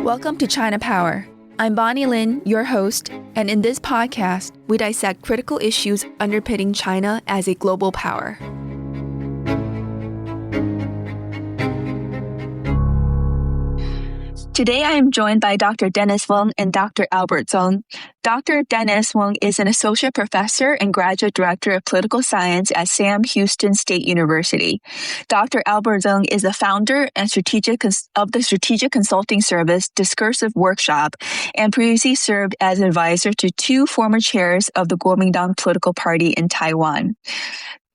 Welcome to ChinaPower. I'm Bonnie Lin, your host, and in this podcast, we dissect critical issues underpinning China as a global power. Today, I am joined by Dr. Dennis Weng and Dr. Albert Tzeng. Dr. Dennis Weng is an associate professor and graduate director of political science at Sam Houston State University. Dr. Albert Tzeng is the founder and of the strategic consulting service Discursive Workshop and previously served as advisor to two former chairs of the Kuomintang political party in Taiwan.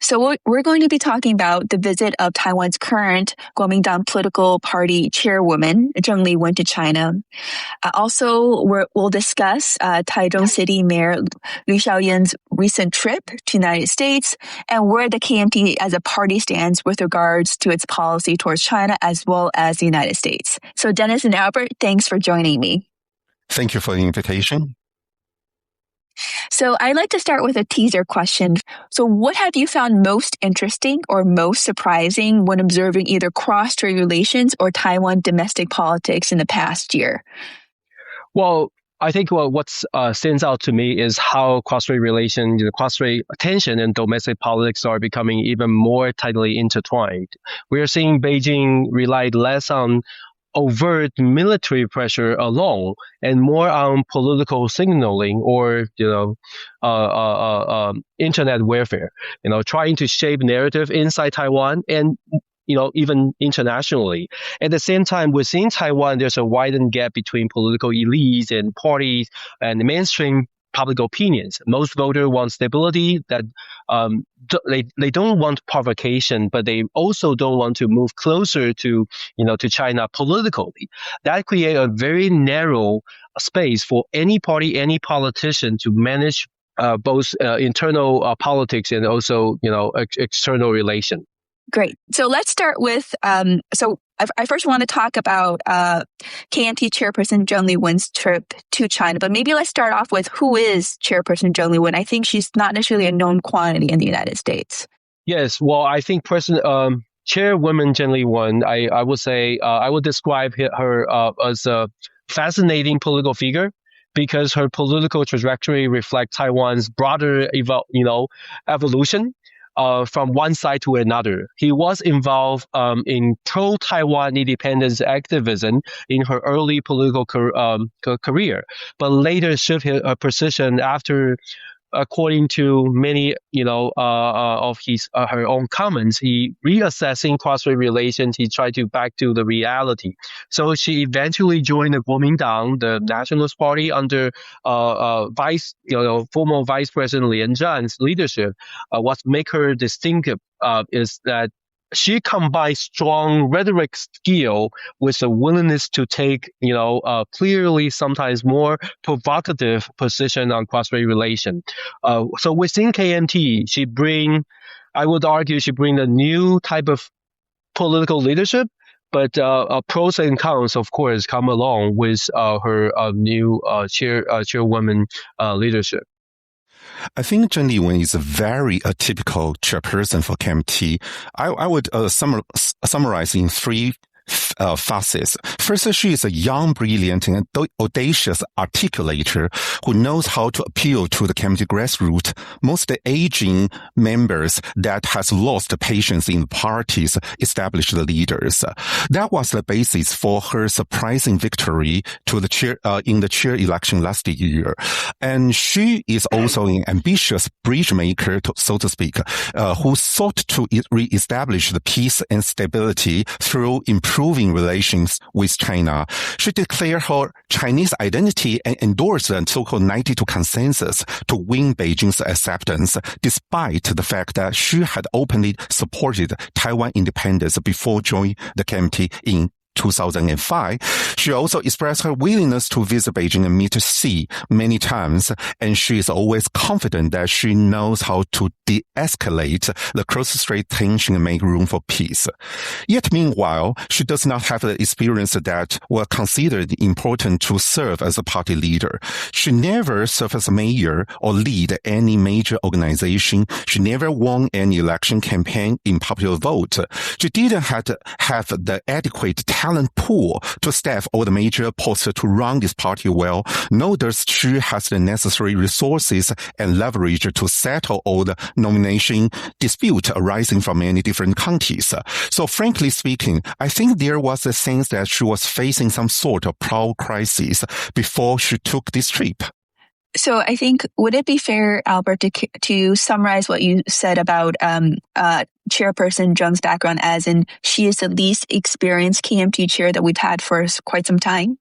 So we're going to be talking about the visit of Taiwan's current Kuomintang political party chairwoman, Cheng Li-wun, to China. Also, we'll discuss Taichung City Mayor Shiow-yen's recent trip to the United States and where the KMT as a party stands with regards to its policy towards China as well as the United States. So Dennis and Albert, thanks for joining me. Thank you for the invitation. So I'd like to start with a teaser question. So what have you found most interesting or most surprising when observing either cross-strait relations or Taiwan domestic politics in the past year? Well, I think what stands out to me is how cross-strait relations, cross-strait tension and domestic politics are becoming even more tightly intertwined. We are seeing Beijing rely less on overt military pressure alone and more on political signaling or internet warfare, trying to shape narrative inside Taiwan and even internationally. At the same time, within Taiwan, there's a widened gap between political elites and parties and mainstream public opinions. Most voters want stability, that they don't want provocation, but they also don't want to move closer to China politically. That creates a very narrow space for any party, any politician to manage both internal politics and also external relations. Great. So let's start with, I first want to talk about KMT Chairperson Jung Li-wun's trip to China, but maybe let's start off with who is Chairperson Jung Li-wun. I think she's not necessarily a known quantity in the United States. Yes, well, I think Chairwoman Cheng Li-wun, I would say, I would describe her as a fascinating political figure, because her political trajectory reflects Taiwan's broader evolution. From one side to another. He was involved in pro-Taiwan independence activism in her early political career, but later shifted her position after, according to many, of her own comments, he reassessing cross-strait relations. He tried to back to the reality. So she eventually joined the Kuomintang, the Nationalist Party, under former Vice President Lian Zhan's leadership. What makes her distinctive is that she combines strong rhetoric skill with a willingness to take, clearly sometimes more provocative position on cross-strait relation. So within KMT, I would argue she bring a new type of political leadership, but pros and cons, of course, come along with her new chairwoman leadership. I think Cheng Li-wun is a very atypical chairperson for KMT. I would summarize in three facets. First, she is a young, brilliant, and audacious articulator who knows how to appeal to the KMT grassroots, most aging members that has lost patience in the party's established leaders. That was the basis for her surprising victory to the chair in the chair election last year. And she is also an ambitious bridge maker, so to speak, who sought to re-establish the peace and stability through improving relations with China. She declared her Chinese identity and endorsed the so-called 92 consensus to win Beijing's acceptance, despite the fact that she had openly supported Taiwan independence before joining the KMT in 2005. She also expressed her willingness to visit Beijing and meet Xi many times, and she is always confident that she knows how to de-escalate the cross-strait tension and make room for peace. Yet meanwhile, she does not have the experience that were considered important to serve as a party leader. She never served as a mayor or lead any major organization. She never won any election campaign in popular vote. She didn't have the adequate talent talent pool to staff all the major posts to run this party well, nor does she has the necessary resources and leverage to settle all the nomination dispute arising from many different counties. So frankly speaking, I think there was a sense that she was facing some sort of power crisis before she took this trip. So I think, would it be fair, Albert, to summarize what you said about Chairperson Jung's background as in she is the least experienced KMT chair that we've had for quite some time?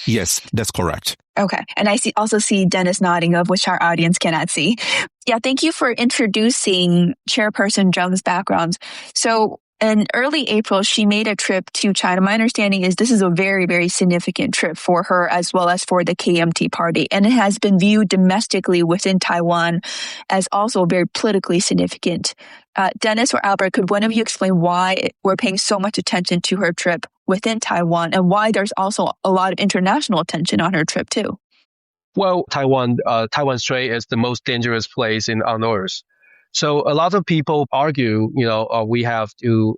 Yes, that's correct. Okay. And I also see Dennis nodding, of which our audience cannot see. Yeah, thank you for introducing Chairperson Jung's background. So in early April, she made a trip to China. My understanding is this is a very, very significant trip for her as well as for the KMT party. And it has been viewed domestically within Taiwan as also very politically significant. Dennis or Albert, could one of you explain why we're paying so much attention to her trip within Taiwan and why there's also a lot of international attention on her trip too? Well, Taiwan Strait is the most dangerous place on Earth. So a lot of people argue, we have to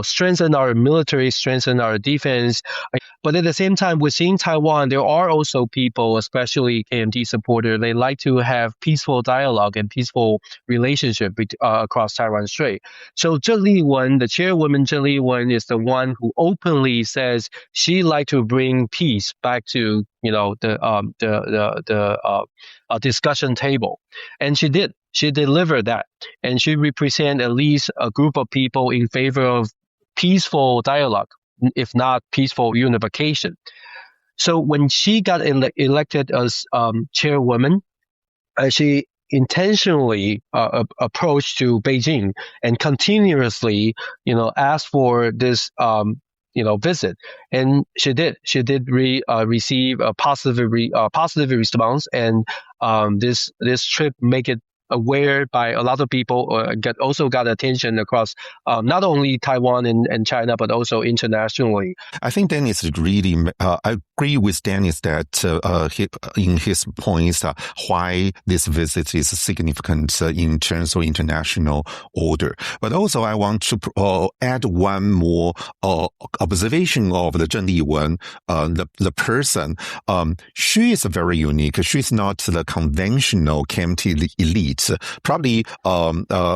strengthen our military, strengthen our defense. But at the same time, within Taiwan, there are also people, especially KMT supporters, they like to have peaceful dialogue and peaceful relationship across Taiwan Strait. So Cheng Li-wun, the chairwoman Cheng Li-wun, is the one who openly says she like to bring peace back to the discussion table, and she did. She delivered that, and she represents at least a group of people in favor of peaceful dialogue, if not peaceful unification. So when she got elected as chairwoman, she intentionally approached to Beijing and continuously, asked for this visit, and she did. She did receive a positive response, and this trip make it aware by a lot of people, also got attention across not only Taiwan and China, but also internationally. I think Dennis really, I agree with Dennis that in his points, why this visit is significant in terms of international order. But also I want to add one more observation of the Cheng Li-wun, the person. She is very unique. She's not the conventional KMT elite. Probably,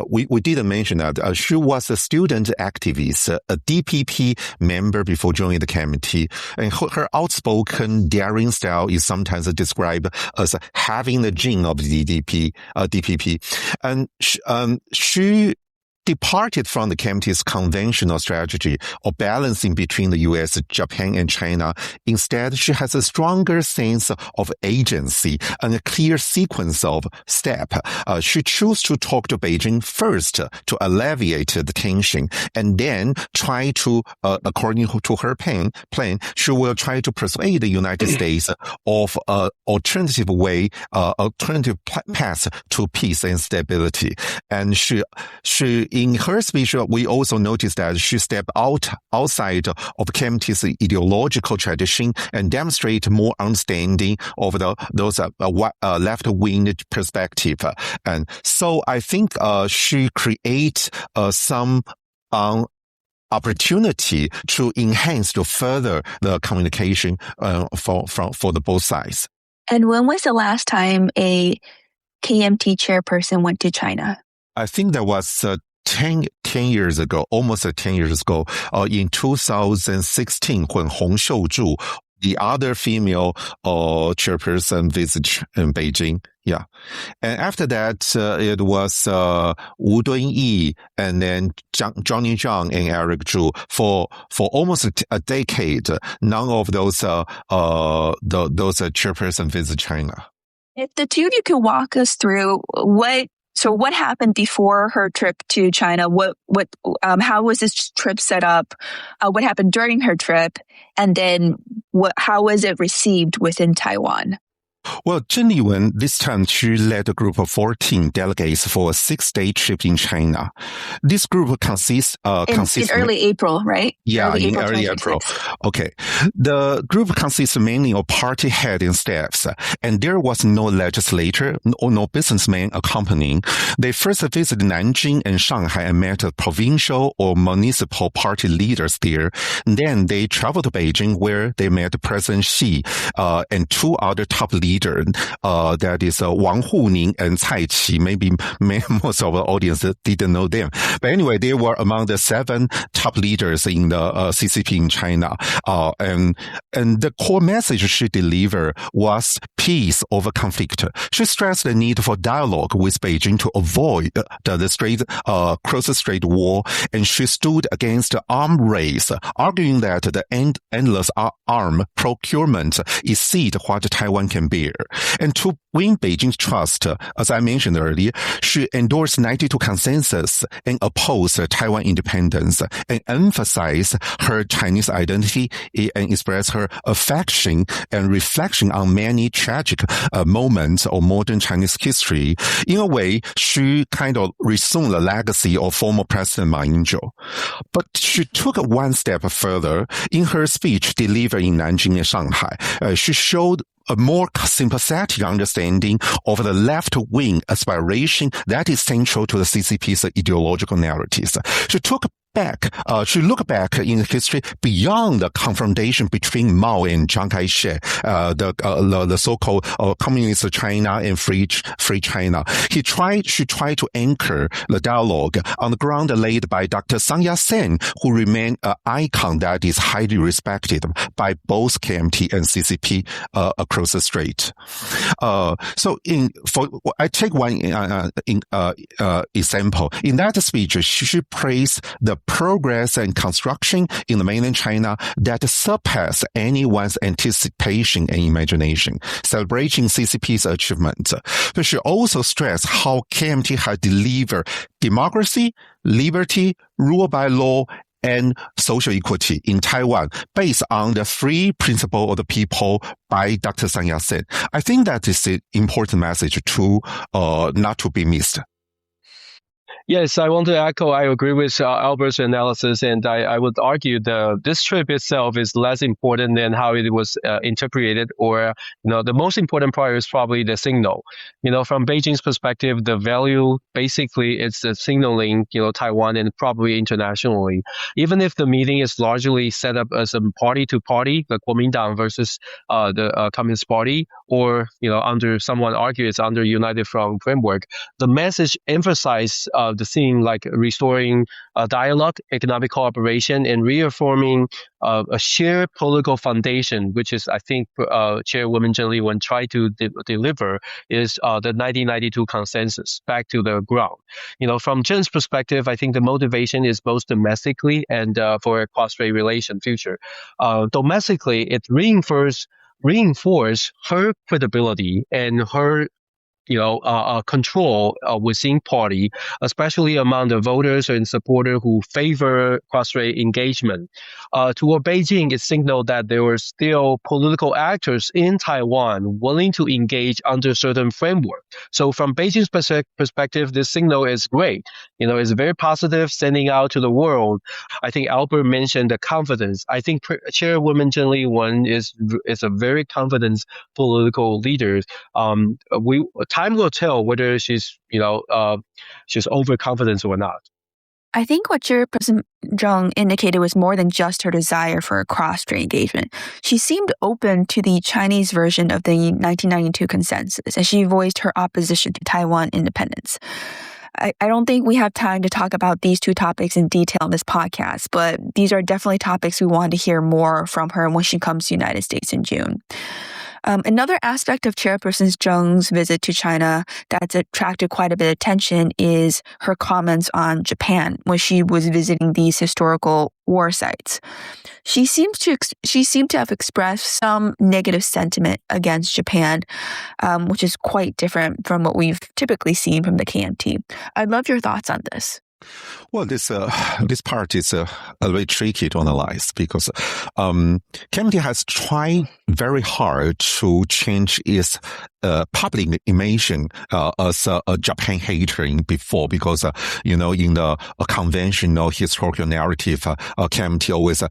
we didn't mention that she was a student activist, a DPP member before joining the KMT, and her outspoken, daring style is sometimes described as having the gene of the DPP, and she departed from the KMT's conventional strategy of balancing between the U.S., Japan, and China. Instead, she has a stronger sense of agency and a clear sequence of steps. She chose to talk to Beijing first to alleviate the tension, and then try to, according to her plan, she will try to persuade the United States of an alternative path to peace and stability. And she in her speech, we also noticed that she stepped outside of KMT's ideological tradition and demonstrate more understanding of those left-wing perspective. And so I think she creates some opportunity to enhance, to further the communication for the both sides. And when was the last time a KMT chairperson went to China? I think that was 10 years ago, almost 10 years ago, in 2016, when Hong Xiuzhu, the other female chairperson, visited in Beijing. Yeah. And after that, it was Wu Dunyi and then Johnny Zhang and Eric Zhu for almost a decade. None of those chairperson visit China. If the two of you can walk us through what happened before her trip to China? How was this trip set up? What happened during her trip? And then how was it received within Taiwan? Well, Cheng Li-wun, this time she led a group of 14 delegates for a 6-day trip in China. This group consists in early April, right? Yeah, in early April. Okay. The group consists mainly of party heads and staffs, and there was no legislator or no businessman accompanying. They first visited Nanjing and Shanghai and met provincial or municipal party leaders there. Then they traveled to Beijing, where they met President Xi and 2 other top leaders. That is Wang and Taichung. Maybe most of the audience didn't know them. But anyway, they were among the 7 top leaders in the CCP in China. And the core message she delivered was peace over conflict. She stressed the need for dialogue with Beijing to avoid the cross-strait war, and she stood against the arms race, arguing that the endless arm procurement exceeds what Taiwan can bear. And to win Beijing's trust, as I mentioned earlier, she endorsed 92 consensus and opposed Taiwan independence and emphasized her Chinese identity and expressed her affection and reflection on many tragic moments of modern Chinese history. In a way, she kind of resumed the legacy of former President Ma Ying-jeou. But she took one step further. In her speech delivered in Nanjing and Shanghai, she showed a more sympathetic understanding of the left-wing aspiration that is central to the CCP's ideological narratives. She looked back in history beyond the confrontation between Mao and Chiang Kai-shek, the so-called communist China and free China. She tried to anchor the dialogue on the ground laid by Dr. Sun Yat-sen, who remained an icon that is highly respected by both KMT and CCP across the strait. I take one example. In that speech, she praised the progress and construction in the mainland China that surpass anyone's anticipation and imagination, celebrating CCP's achievement. But she also stressed how KMT had delivered democracy, liberty, rule by law, and social equity in Taiwan based on the 3 principles of the people by Dr. Sun Yat-sen. I think that is an important message to not to be missed. Yes, I want to echo. I agree with Albert's analysis, and I would argue this trip itself is less important than how it was interpreted. Or, the most important part is probably the signal. From Beijing's perspective, the value basically it's the signaling, Taiwan and probably internationally. Even if the meeting is largely set up as a party to party, the Kuomintang versus the Communist Party, or under someone argue it's under United Front framework, the message emphasizes the theme like restoring dialogue, economic cooperation, and reaffirming a shared political foundation, which is, I think, Chairwoman Cheng Li-wun tried to deliver, is the 1992 consensus back to the ground. From Cheng's perspective, I think the motivation is both domestically and for a cross-strait relation future. Domestically, it reinforce her credibility and her control within party, especially among the voters and supporters who favor cross-strait engagement. Toward Beijing, it signaled that there were still political actors in Taiwan willing to engage under certain framework. So from Beijing's perspective, this signal is great. It's very positive, sending out to the world. I think Albert mentioned the confidence. I think Chairwoman Cheng Li-wun is a very confident political leader. Time will tell whether she's overconfident or not. I think what Chairperson Jung indicated was more than just her desire for a cross-strait engagement. She seemed open to the Chinese version of the 1992 consensus, as she voiced her opposition to Taiwan independence. I don't think we have time to talk about these 2 topics in detail in this podcast, but these are definitely topics we want to hear more from her when she comes to the United States in June. Another aspect of Chairperson Jung's visit to China that's attracted quite a bit of attention is her comments on Japan when she was visiting these historical war sites. She seemed to have expressed some negative sentiment against Japan, which is quite different from what we've typically seen from the KMT. I'd love your thoughts on this. Well, this part is a very tricky to analyze because KMT has tried very hard to change its public image as a Japan hater before, because in the conventional historical narrative, KMT always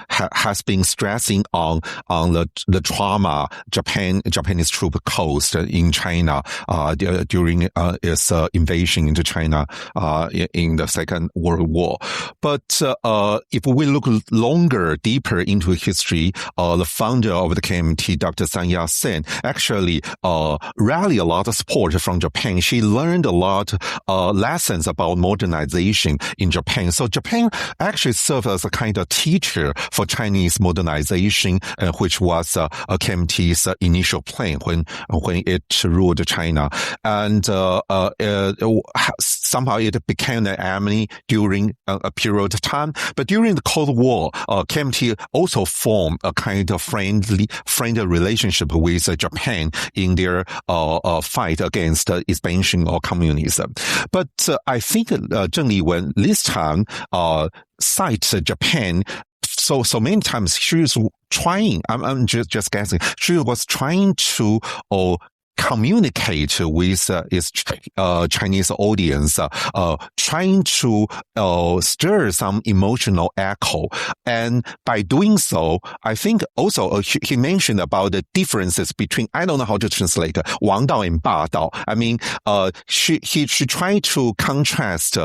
has been stressing on the trauma Japanese troops caused in China during its invasion into China in the Second World War. But if we look deeper into history, the founder of the KMT, Dr. Sun Yat-sen, actually rallied a lot of support from Japan. She learned a lot lessons about modernization in Japan. So Japan actually served as a kind of teacher for Chinese modernization, which was KMT's initial plan when it ruled China. And somehow it became an enemy during a period of time. But during the Cold War, KMT also formed a kind of friendly relationship with Japan in their fight against expansion or communism. But I think Cheng Li-wun this time cites Japan so many times. She was trying, I'm just guessing, she was trying to communicate with its Chinese audience, trying to stir some emotional echo. And by doing so, I think also he mentioned about the differences between, I don't know how to translate, Wang Dao and Ba Dao. I mean, she tried to contrast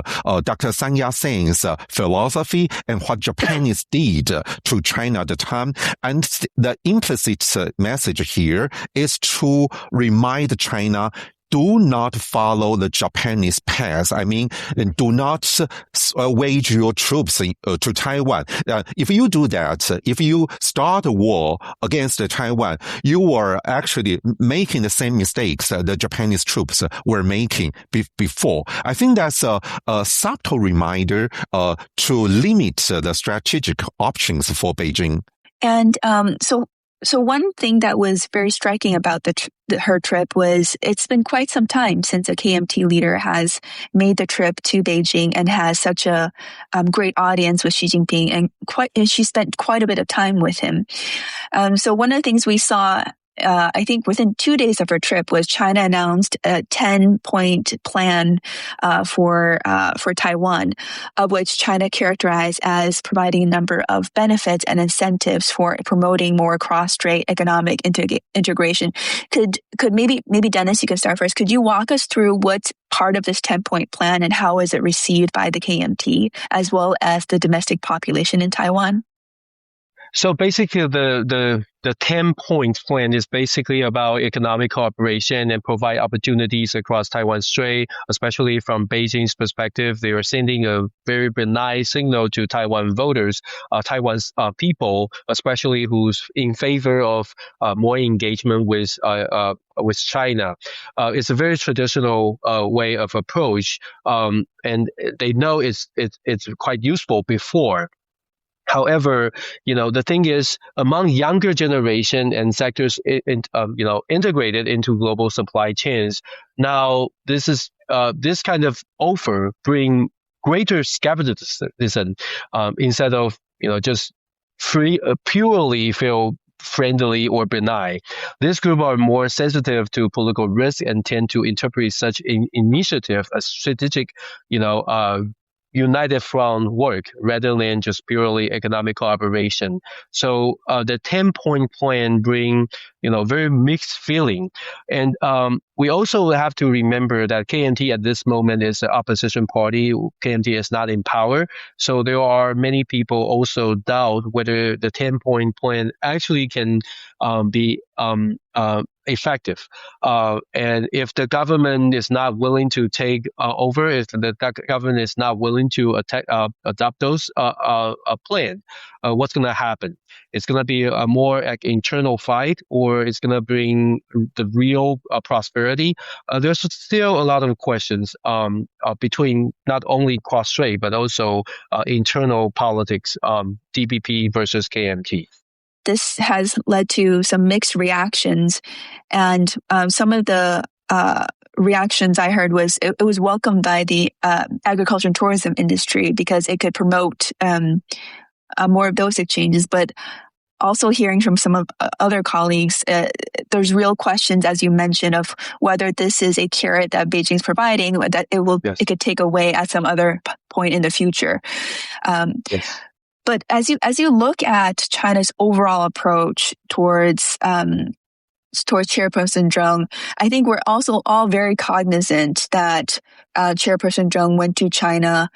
Dr. Sun Yat-sen's philosophy and what Japanese did to China at the time. And the implicit message here is to remind China, do not follow the Japanese path. I mean, do not wage your troops to Taiwan. If you do that, if you start a war against Taiwan, you are actually making the same mistakes the Japanese troops were making before. I think that's a subtle reminder to limit the strategic options for Beijing. And So one thing that was very striking about her trip was it's been quite some time since a KMT leader has made the trip to Beijing and has such a great audience with Xi Jinping, and she spent quite a bit of time with him. So one of the things we saw, I think within 2 days of her trip, was China announced a 10-point plan for Taiwan, of which China characterized as providing a number of benefits and incentives for promoting more cross-strait economic integration. Could maybe Dennis, you can start first. Could you walk us through what's part of this 10-point plan and how is it received by the KMT as well as the domestic population in Taiwan? So basically, the 10-point plan is basically about economic cooperation and provide opportunities across Taiwan Strait, especially from Beijing's perspective. They are sending a very benign signal to Taiwan voters, Taiwan's people, especially who's in favor of more engagement with China. It's a very traditional way of approach, and they know it's quite useful before. However, the thing is, among younger generation and sectors, integrated into global supply chains, now this kind of offer bring greater skepticism instead of just purely feel friendly or benign. This group are more sensitive to political risk and tend to interpret such initiative as strategic, united front work rather than just purely economic cooperation. So the 10-point plan bring very mixed feeling, and we also have to remember that KMT at this moment is an opposition party. KMT is not in power, so there are many people also doubt whether the 10-point plan actually can be effective. And if the government is not willing to take over, if the government is not willing to adopt those plan, what's going to happen? It's going to be a more internal fight, or it's going to bring the real prosperity. There's still a lot of questions between not only cross-strait, but also internal politics, DPP versus KMT. This has led to some mixed reactions, and some of the reactions I heard was it was welcomed by the agriculture and tourism industry because it could promote more of those exchanges. But also hearing from some of other colleagues, there's real questions, as you mentioned, of whether this is a carrot that Beijing's providing, that it could take away at some other point in the future. Yes. But as you look at China's overall approach towards Chairperson Jung, I think we're also all very cognizant that Chairperson Jung went to China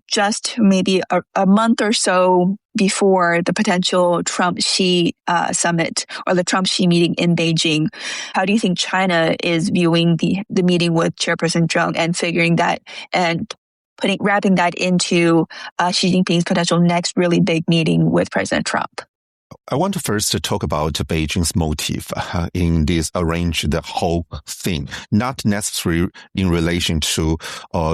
just maybe a month or so before the potential Trump-Xi summit or the Trump-Xi meeting in Beijing. How do you think China is viewing the meeting with Chairperson Jung and figuring that and wrapping that into Xi Jinping's potential next really big meeting with President Trump? I want to first talk about Beijing's motive in this arrange the whole thing, not necessarily in relation to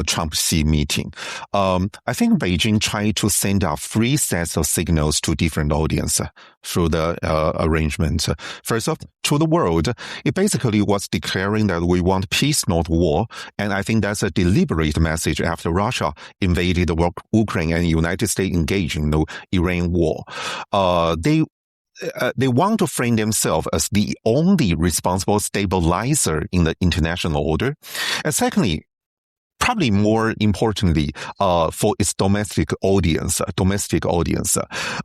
Trump-Xi meeting. I think Beijing tried to send out three sets of signals to different audience through the arrangement. First off, to the world, it basically was declaring that we want peace, not war. And I think that's a deliberate message after Russia invaded Ukraine and the United States engaged in the Iran war. They want to frame themselves as the only responsible stabilizer in the international order. And secondly, probably more importantly, for its domestic audience,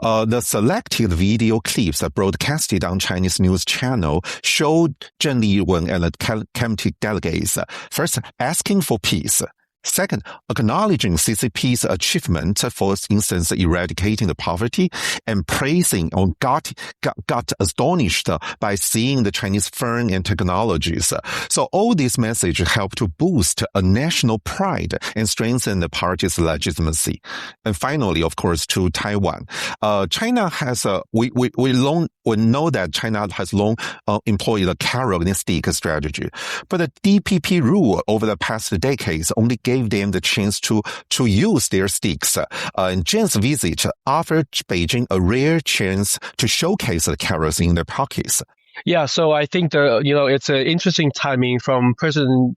the selected video clips that broadcasted on Chinese news channel showed Tzeng Li-wun and the KMT delegates first asking for peace. Second, acknowledging CCP's achievement, for instance, eradicating the poverty, and praising or got astonished by seeing the Chinese firm and technologies. So all these messages help to boost a national pride and strengthen the party's legitimacy. And finally, of course, to Taiwan. China has we know that China has long employed a carrot-and-stick strategy, but the DPP rule over the past decades only gave them the chance to use their sticks. And Zheng's visit offered Beijing a rare chance to showcase the carrots in their pockets. Yeah, so I think it's an interesting timing from Chairperson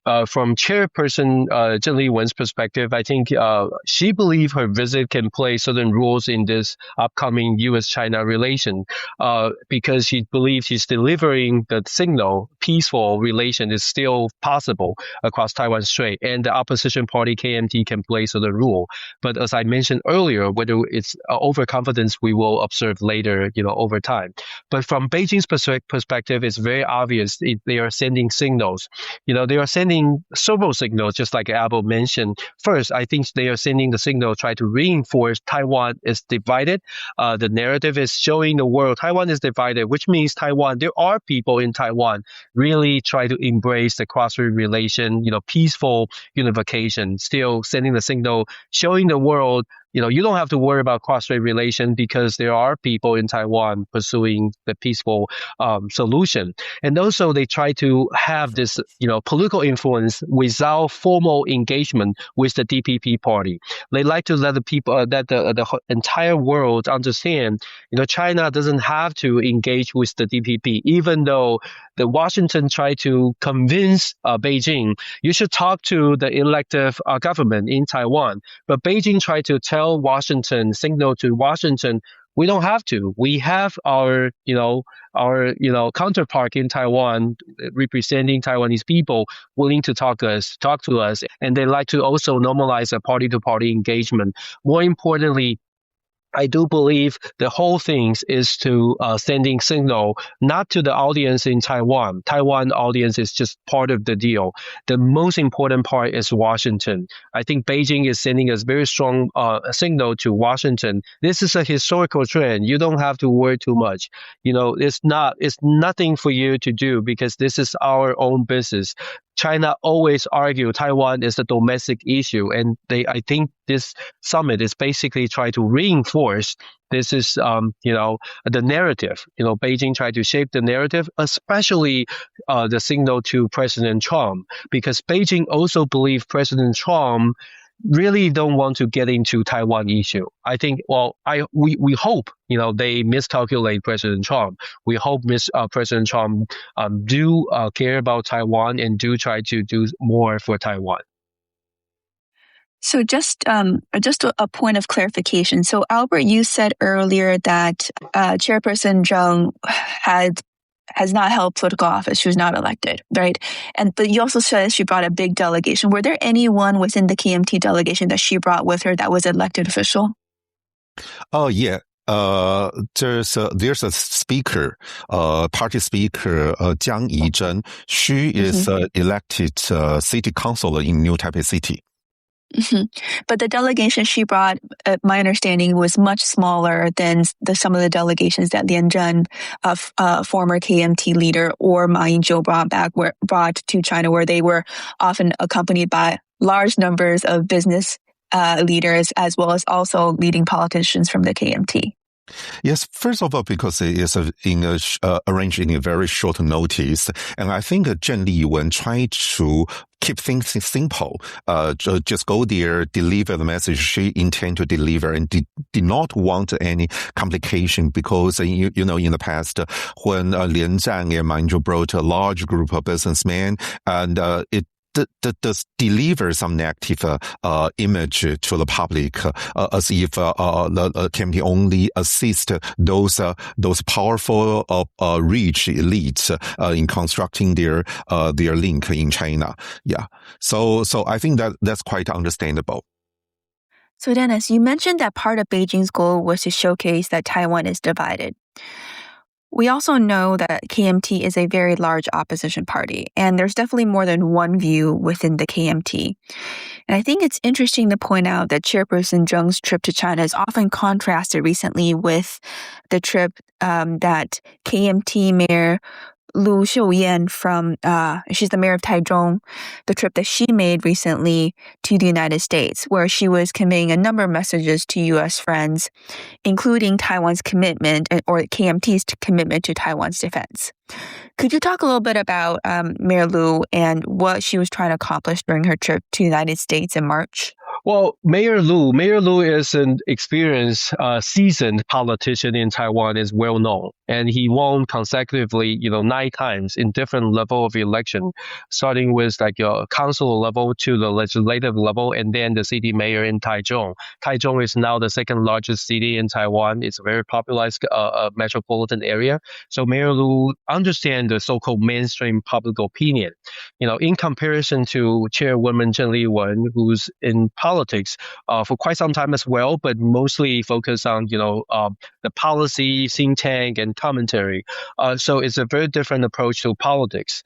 Jung Li-wun's perspective. I think she believes her visit can play certain roles in this upcoming U.S.-China relation because she believes she's delivering the signal peaceful relation is still possible across Taiwan Strait, and the opposition party KMT can play certain role. But as I mentioned earlier, whether it's overconfidence, we will observe later, over time. But from Beijing's perspective, it's very obvious they are sending signals. They are sending several signals, just like Abel mentioned. First, I think they are sending the signal, try to reinforce Taiwan is divided. The narrative is showing the world Taiwan is divided, which means there are people in Taiwan really try to embrace the cross-strait relation, peaceful unification, still sending the signal, showing the world you don't have to worry about cross-strait relation because there are people in Taiwan pursuing the peaceful solution. And also they try to have this, political influence without formal engagement with the DPP party. They like to let the people, that the entire world understand, China doesn't have to engage with the DPP, even though the Washington tried to convince Beijing, you should talk to the elective government in Taiwan. But Beijing tried to signal to Washington, we don't have to. We have our counterpart in Taiwan representing Taiwanese people willing to talk to us. And they like to also normalize a party-to-party engagement. More importantly, I do believe the whole thing is to sending signal not to the audience in Taiwan. Taiwan audience is just part of the deal. The most important part is Washington. I think Beijing is sending a very strong signal to Washington. This is a historical trend. You don't have to worry too much. It's nothing for you to do because this is our own business. China always argue Taiwan is a domestic issue, and I think this summit is basically trying to reinforce this is, the narrative. Beijing tried to shape the narrative, especially the signal to President Trump, because Beijing also believes President Trump really don't want to get into Taiwan issue. I think, we hope, they miscalculate President Trump. We hope President Trump do care about Taiwan and do try to do more for Taiwan. So just a point of clarification. So Albert, you said earlier that Chairperson Jung has not held political office. She was not elected, right? But you also said she brought a big delegation. Were there anyone within the KMT delegation that she brought with her that was elected official? Oh, yeah. There's a speaker, party speaker, Jiang Yizhen. She is elected city councilor in New Taipei City. Mm-hmm. But the delegation she brought, my understanding, was much smaller than some of the delegations that Lian Zhen, former KMT leader, or Ma Ying-jeou brought to China, where they were often accompanied by large numbers of business leaders, as well as also leading politicians from the KMT. Yes, first of all, because it is arranged in a very short notice, and I think Zheng Li-wun tried to keep things simple. Just go there, deliver the message she intended to deliver, and did not want any complication, because in the past when Lian Zhang and Ma Ying-jeou brought a large group of businessmen, and it does deliver some negative image to the public, as if the KMT only assist those powerful, rich elites in constructing their link in China. Yeah, so I think that's quite understandable. So Dennis, you mentioned that part of Beijing's goal was to showcase that Taiwan is divided. We also know that KMT is a very large opposition party, and there's definitely more than one view within the KMT. And I think it's interesting to point out that Chairperson Jung's trip to China is often contrasted recently with the trip that KMT Mayor Shiow-yen she's the mayor of Taichung, the trip that she made recently to the United States, where she was conveying a number of messages to U.S. friends, including Taiwan's commitment, or KMT's commitment to Taiwan's defense. Could you talk a little bit about Mayor Lu and what she was trying to accomplish during her trip to the United States in March? Well, Mayor Lu is an experienced, seasoned politician in Taiwan, is well known, and he won consecutively, 9 times in different level of election, starting with like a council level to the legislative level, and then the city mayor in Taichung. Taichung is now the second largest city in Taiwan. It's a very populated metropolitan area. So Mayor Lu understands the so-called mainstream public opinion. In comparison to Chairwoman Cheng Li-wun, who's in politics for quite some time as well, but mostly focused on the policy, think tank, and commentary. So it's a very different approach to politics.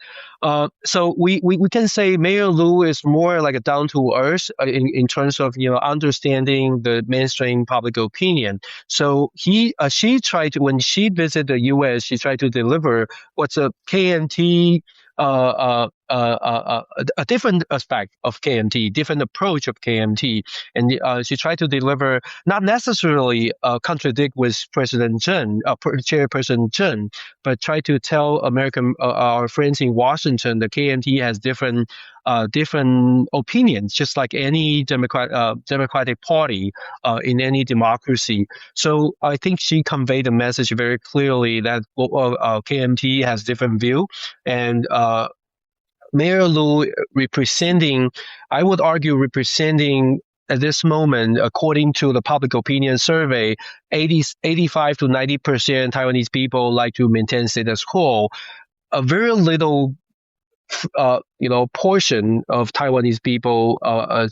So we can say Mayor Lu is more like a down to earth in terms of understanding the mainstream public opinion. So she tried to, when she visited the U.S., she tried to deliver what's a KMT. A different aspect of KMT, different approach of KMT, and she tried to deliver, not necessarily contradict with President Jung, Chairperson Jung, but try to tell our friends in Washington that KMT has different opinions, just like any Democratic Party in any democracy. So I think she conveyed the message very clearly that KMT has different view, and Mayor Lu representing at this moment, according to the public opinion survey, 85 to 90% Taiwanese people like to maintain status quo. A very little portion of Taiwanese people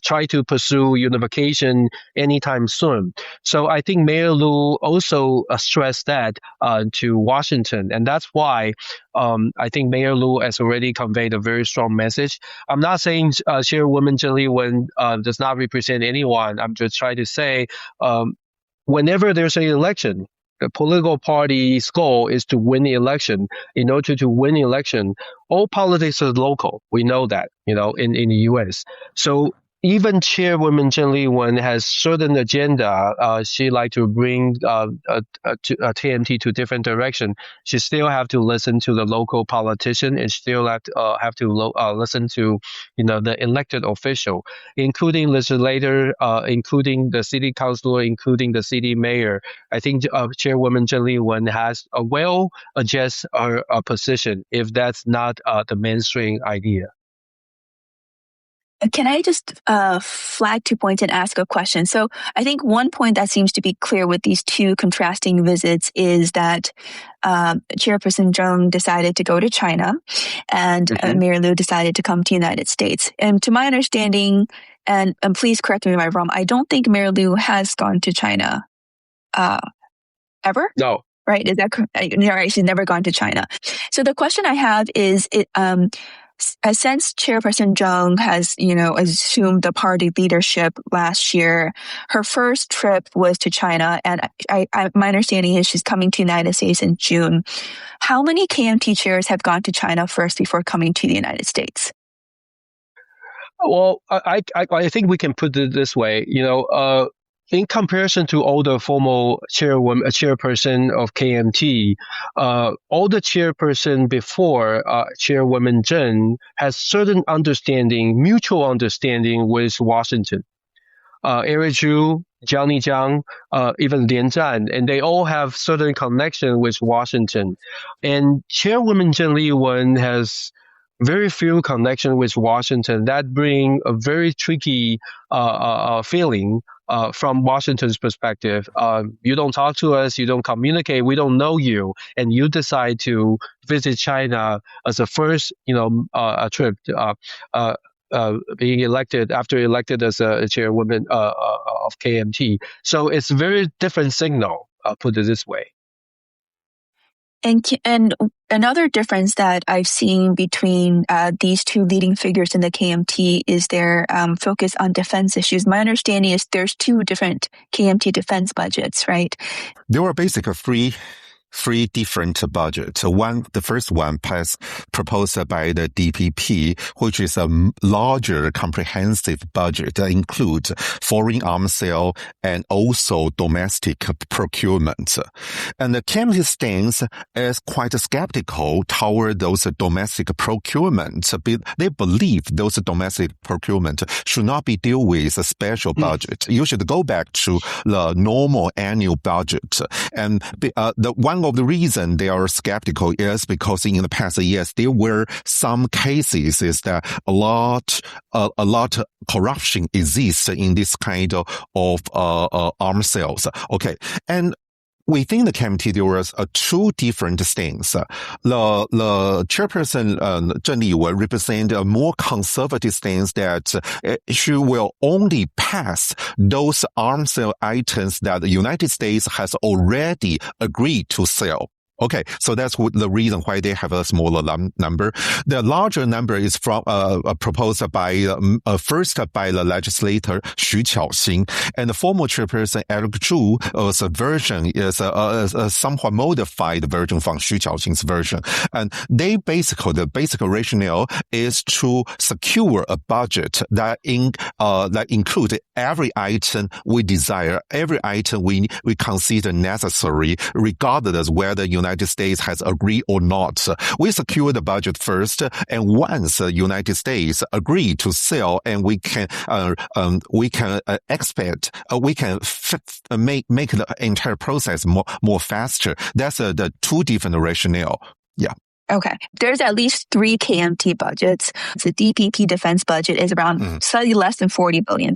try to pursue unification anytime soon. So I think Mayor Lu also stressed that to Washington, and that's why I think Mayor Lu has already conveyed a very strong message. I'm not saying Chairwoman Cheng Li-wun does not represent anyone. I'm just trying to say whenever there's an election, the political party's goal is to win the election. In order to win the election, all politics is local. We know that, in the U.S. So even Chairwoman Cheng Li-wun has certain agenda. She like to bring TMT to different direction. She still have to listen to the local politician, and still have to listen to the elected official, including legislator, including the city councilor, including the city mayor. I think Chairwoman Cheng Li-wun has a well adjust her position if that's not the mainstream idea. Can I just flag 2 points and ask a question? So I think one point that seems to be clear with these two contrasting visits is that Chairperson Jung decided to go to China, and Mary Lou decided to come to the United States. And to my understanding, and please correct me if I'm wrong, I don't think Mary Lou has gone to China ever? No. Right? Is that correct? Right, she's never gone to China. So the question I have is, since Chairperson Jung has, assumed the party leadership last year, her first trip was to China, and my understanding is she's coming to the United States in June. How many KMT chairs have gone to China first before coming to the United States? Well, I think we can put it this way. In comparison to all the formal chairperson of KMT, all the chairperson before Chairwoman Zheng has certain mutual understanding with Washington. Eric Zhu, Jiang, even Lian Zhan, and they all have certain connection with Washington. And Chairwoman Cheng Li-wun has very few connection with Washington. That bring a very tricky feeling from Washington's perspective. You don't talk to us, you don't communicate, we don't know you, and you decide to visit China as a first, trip. Being elected as a chairwoman of KMT. So it's a very different signal, put it this way. And another difference that I've seen between these two leading figures in the KMT is their focus on defense issues. My understanding is there's two different KMT defense budgets, right? There were basically three different budgets. The first one proposed by the DPP, which is a larger comprehensive budget that includes foreign arms sale and also domestic procurement. And the KMT stance is quite skeptical toward those domestic procurement. They believe those domestic procurement should not be dealt with a special budget. You should go back to the normal annual budget. And one of the reason they are skeptical is because in the past years there were some cases is that a lot corruption exists in this kind of arms sales. Okay, and within the KMT, there was two different things. The chairperson, Zheng Li-wun, represent a more conservative stance that she will only pass those arms sale items that the United States has already agreed to sell. Okay, so that's the reason why they have a smaller number. The larger number is from proposed by first by the legislator Shiow-yen, and the former chairperson Eric Zhu's version is a somewhat modified version from Shiow-yen's version. And the basic rationale is to secure a budget that includes every item we desire, every item we consider necessary, regardless whether United States has agreed or not. We secure the budget first, and once the United States agree to sell, and we can expect, we can make the entire process more faster. That's the two different rationale. Yeah. Okay. There's at least three KMT budgets. The DPP defense budget is around slightly less than $40 billion.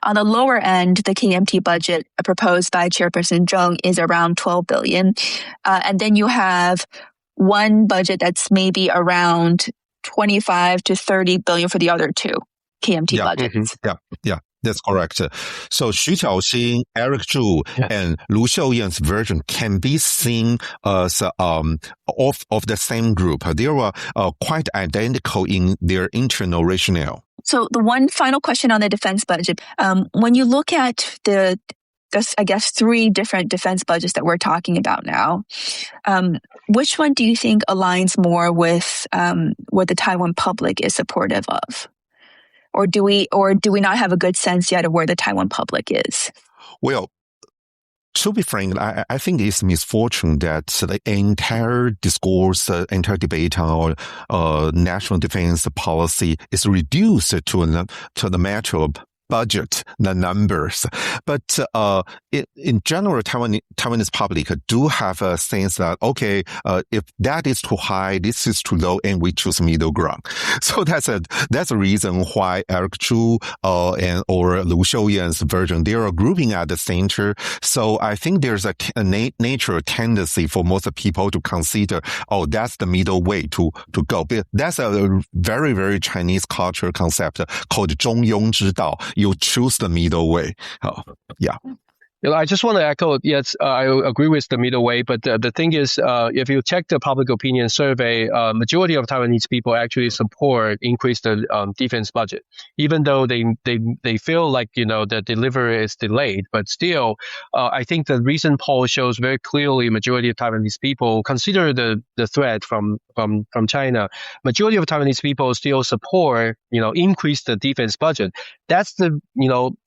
On the lower end, the KMT budget proposed by Chairperson Jung is around $12 billion. And then you have one budget that's maybe around $25 to $30 billion for the other two KMT budgets. Yeah. That's correct. So Shiow-yen, Eric Zhu, and Lu Shiow-yen's version can be seen as of the same group. They were quite identical in their internal rationale. So the one final question on the defense budget, when you look at the three different defense budgets that we're talking about now, which one do you think aligns more with what the Taiwan public is supportive of? or do we not have a good sense yet of where the Taiwan public is? Well, to be frank, I think it's misfortune that the entire discourse, entire debate on national defense policy is reduced to the matter of budget, the numbers. But in general, Taiwanese public do have a sense that, okay, if that is too high, this is too low, and we choose middle ground. So that's a reason why Eric Chu or Lu Shiow-yen's version, they are grouping at the center. So I think there's a natural tendency for most people to consider, oh, that's the middle way to go. But that's a very, very Chinese culture concept called 中庸之道. You choose the middle way. Yeah. I just want to echo, yes, I agree with the middle way, but the thing is, if you check the public opinion survey, majority of Taiwanese people actually support increase the defense budget, even though they feel like, the delivery is delayed. But still, I think the recent poll shows very clearly majority of Taiwanese people consider the threat from China. Majority of Taiwanese people still support, increase the defense budget. That's the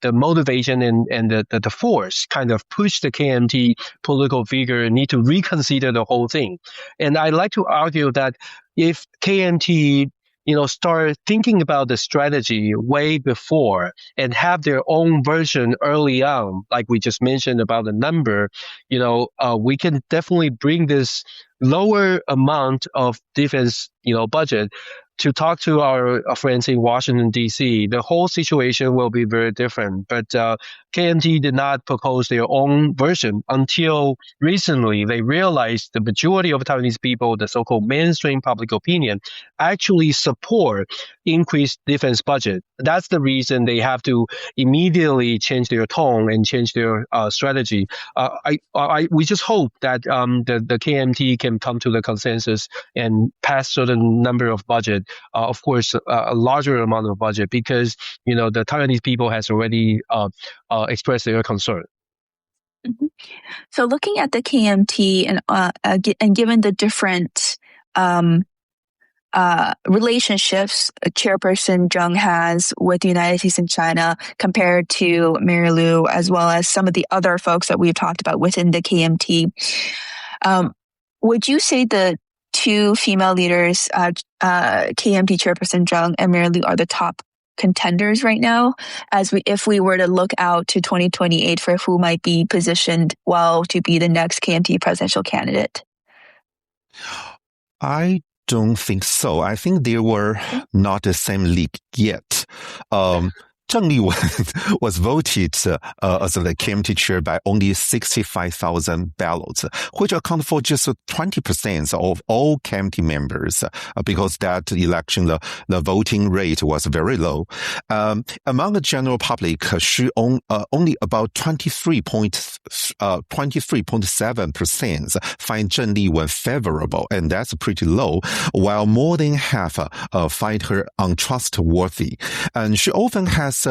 motivation and the force kind of push the KMT political figure need to reconsider the whole thing. And I'd like to argue that if KMT start thinking about the strategy way before and have their own version early on, like we just mentioned about the number, we can definitely bring this lower amount of defense, budget to talk to our friends in Washington, D.C., the whole situation will be very different. But KMT did not propose their own version until recently. They realized the majority of Taiwanese people, the so-called mainstream public opinion, actually support increased defense budget. That's the reason they have to immediately change their tone and change their strategy. We just hope that the KMT can come to the consensus and pass certain number of budget. Of course, a larger amount of budget because, the Taiwanese people has already expressed their concern. Mm-hmm. So looking at the KMT and given the different relationships Chairperson Jung has with the United States and China compared to Mary Lou, as well as some of the other folks that we've talked about within the KMT, would you say the two female leaders, KMT Chairperson Jung and Mary Lou, are the top contenders right now, if we were to look out to 2028 for who might be positioned well to be the next KMT presidential candidate? I don't think so. I think they were not the same league yet. Cheng Li-wun was voted as the KMT chair by only 65,000 ballots, which account for just 20% of all KMT members, because that election, the voting rate was very low. Among the general public, she only about 23.7% find Cheng Li-wun favorable, and that's pretty low, while more than half find her untrustworthy. And she often has she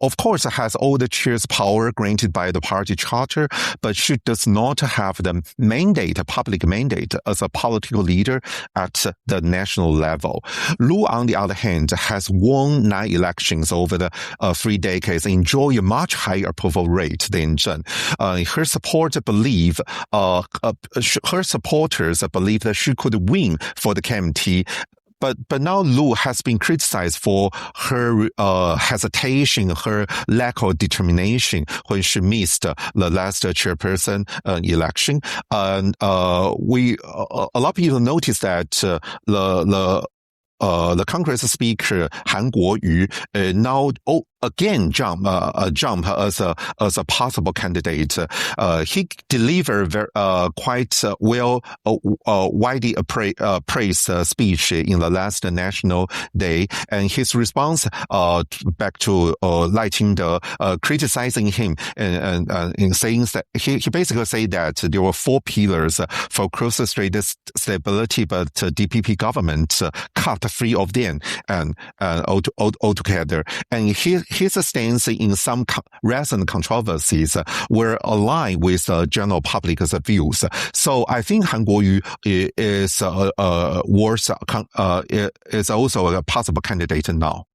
of course has all the chair's power granted by the party charter, but she does not have the public mandate as a political leader at the national level. Lu, on the other hand, has won 9 elections over the 3 decades, enjoy a much higher approval rate than Zheng. Her supporters believe that she could win for the KMT. But now Lu has been criticized for her hesitation, her lack of determination when she missed the last chairperson election. And a lot of people noticed that the Congress Speaker Han Kuo-yu now again jump as a possible candidate. He delivered quite widely praised speech in the last National Day, and his response back to Taichung criticizing him and saying that he basically said that there were 4 pillars for cross-strait stability, but DPP government cut 3 of them and altogether. And his stance in some recent controversies were aligned with general public's views. So I think Han Kuo-yu is also a possible candidate now.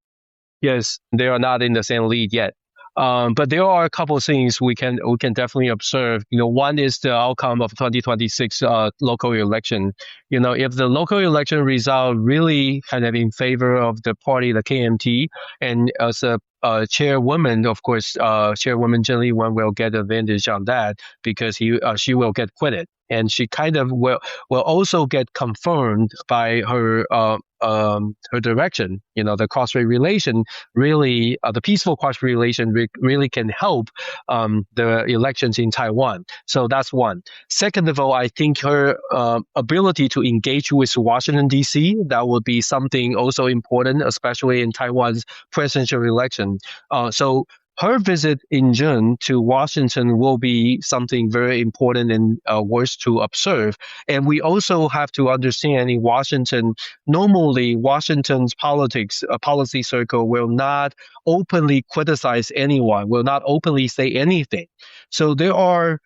yes, they are not in the same lead yet. But there are a couple of things we can definitely observe. One is the outcome of 2026 local election. If the local election result really kind of in favor of the party, the KMT, and as a chairwoman, of course, Chairwoman Cheng Li-wun will get advantage on that because she will get quitted, and she kind of will also get confirmed by her direction. The cross-strait relation really, the peaceful cross-strait relation really can help the elections in Taiwan. So that's one. Second of all, I think her ability to engage with Washington, D.C., that would be something also important, especially in Taiwan's presidential election. So her visit in June to Washington will be something very important and worth to observe. And we also have to understand in Washington, normally Washington's policy circle will not openly criticize anyone, will not openly say anything. So there are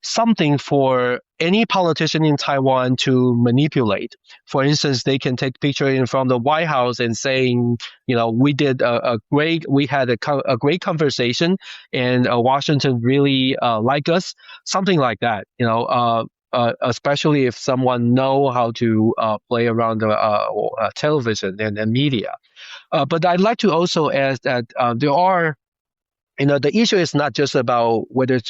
something for any politician in Taiwan to manipulate. For instance, they can take picture in front of the White House and saying, we had a great conversation, and Washington really like us, something like that. Especially if someone know how to play around the television and media. But I'd like to also add that there are. The issue is not just about whether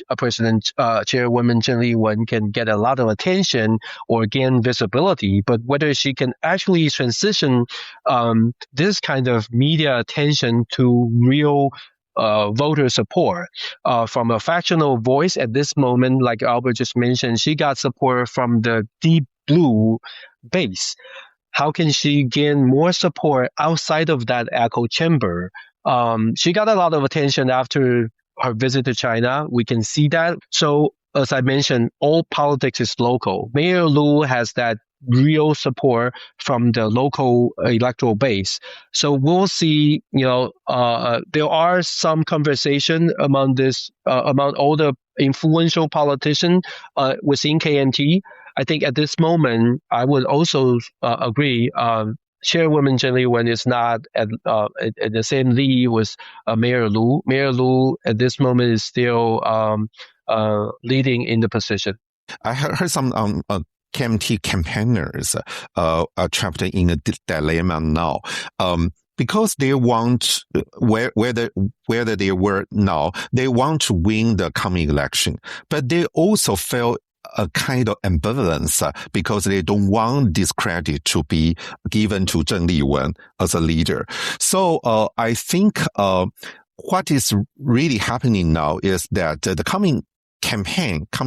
Chairwoman Cheng Li-wun can get a lot of attention or gain visibility, but whether she can actually transition this kind of media attention to real voter support from a factional voice at this moment. Like Albert just mentioned, she got support from the deep blue base. How can she gain more support outside of that echo chamber? She got a lot of attention after her visit to China. We can see that. So, as I mentioned, all politics is local. Mayor Lu has that real support from the local electoral base. So we'll see, there are some conversation among all the influential politicians within KMT. I think at this moment, I would also agree, Chairwoman Cheng Li-wun is not at the same league with Mayor Lu. Mayor Lu at this moment is still leading in the position. I heard some KMT campaigners trapped in a dilemma now. Because they want, whether they were now, they want to win the coming election, but they also feel a kind of ambivalence because they don't want discredit to be given to Cheng Li-wun as a leader. So I think what is really happening now is that the coming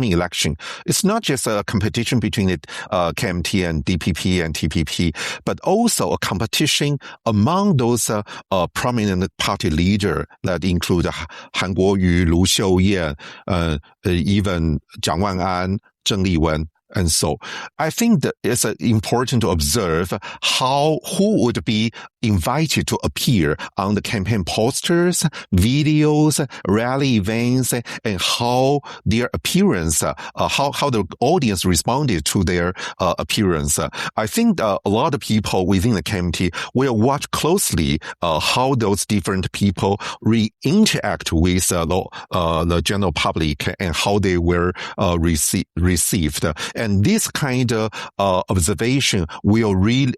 election, it's not just a competition between the KMT and DPP and TPP, but also a competition among those prominent party leaders that include Han Kuo-yu, Lu Shiow-yen, even Jiang Wang-an, Zheng Li-wen. And so I think that it's important to observe who would be invited to appear on the campaign posters, videos, rally events, and how their appearance, how the audience responded to their appearance. I think a lot of people within the KMT will watch closely how those different people interact with the general public and how they were received. And this kind of observation will really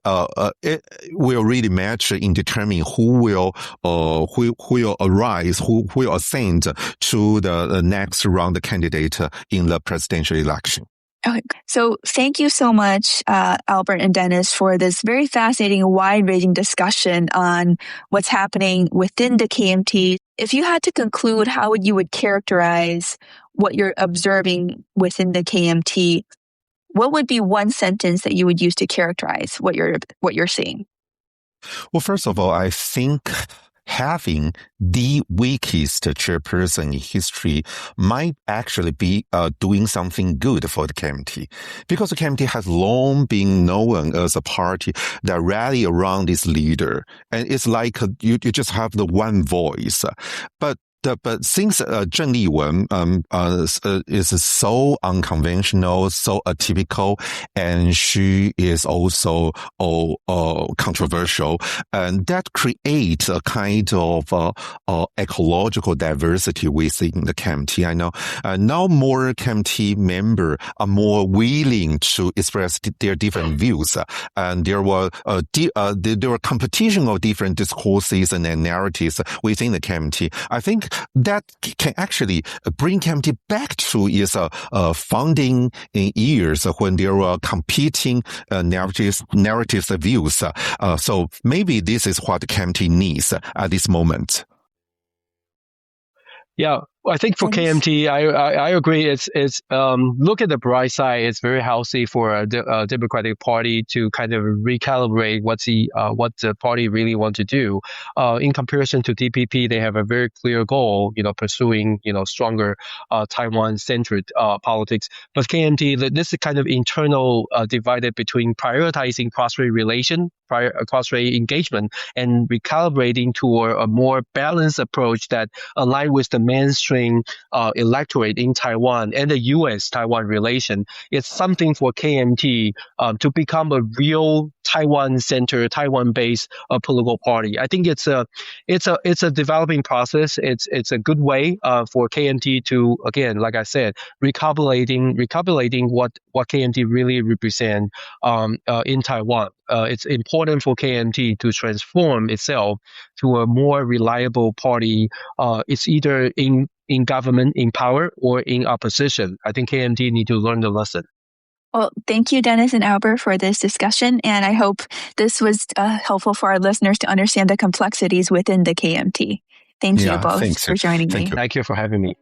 match in determining who will arise, who will ascend to the next round candidate in the presidential election. Okay. So thank you so much, Albert and Dennis, for this very fascinating, wide-ranging discussion on what's happening within the KMT. If you had to conclude how you would characterize what you're observing within the KMT, what would be one sentence that you would use to characterize what you're seeing? Well, first of all, I think having the weakest chairperson in history might actually be doing something good for the KMT, because the KMT has long been known as a party that rally around its leader, and it's like you just have the one voice. But but since Zheng Li-wun is so unconventional, so atypical, and she is also controversial, and that creates a kind of ecological diversity within the KMT. I know now more KMT members are more willing to express their different views, and there were competition of different discourses and narratives within the KMT. I think that can actually bring KMT back to its founding years when there were competing narratives and views. So maybe this is what KMT needs at this moment. Yeah, I think for KMT, I agree. It's look at the bright side. It's very healthy for a Democratic Party to kind of recalibrate what the party really want to do. In comparison to DPP, they have a very clear goal, pursuing stronger Taiwan-centered politics. But KMT, this is kind of internal divided between prioritizing cross-strait relation, cross-strait engagement, and recalibrating toward a more balanced approach that align with the mainstream electorate in Taiwan and the U.S.-Taiwan relation. It's something for KMT to become a real Taiwan-centered, Taiwan-based political party. I think it's a developing process. It's a good way for KMT to, again, like I said, recapitulating what KMT really represent in Taiwan. It's important for KMT to transform itself to a more reliable party. It's either in government, in power, or in opposition. I think KMT need to learn the lesson. Well, thank you, Dennis and Albert, for this discussion, and I hope this was helpful for our listeners to understand the complexities within the KMT. Thank you both for joining me. Thank you for having me.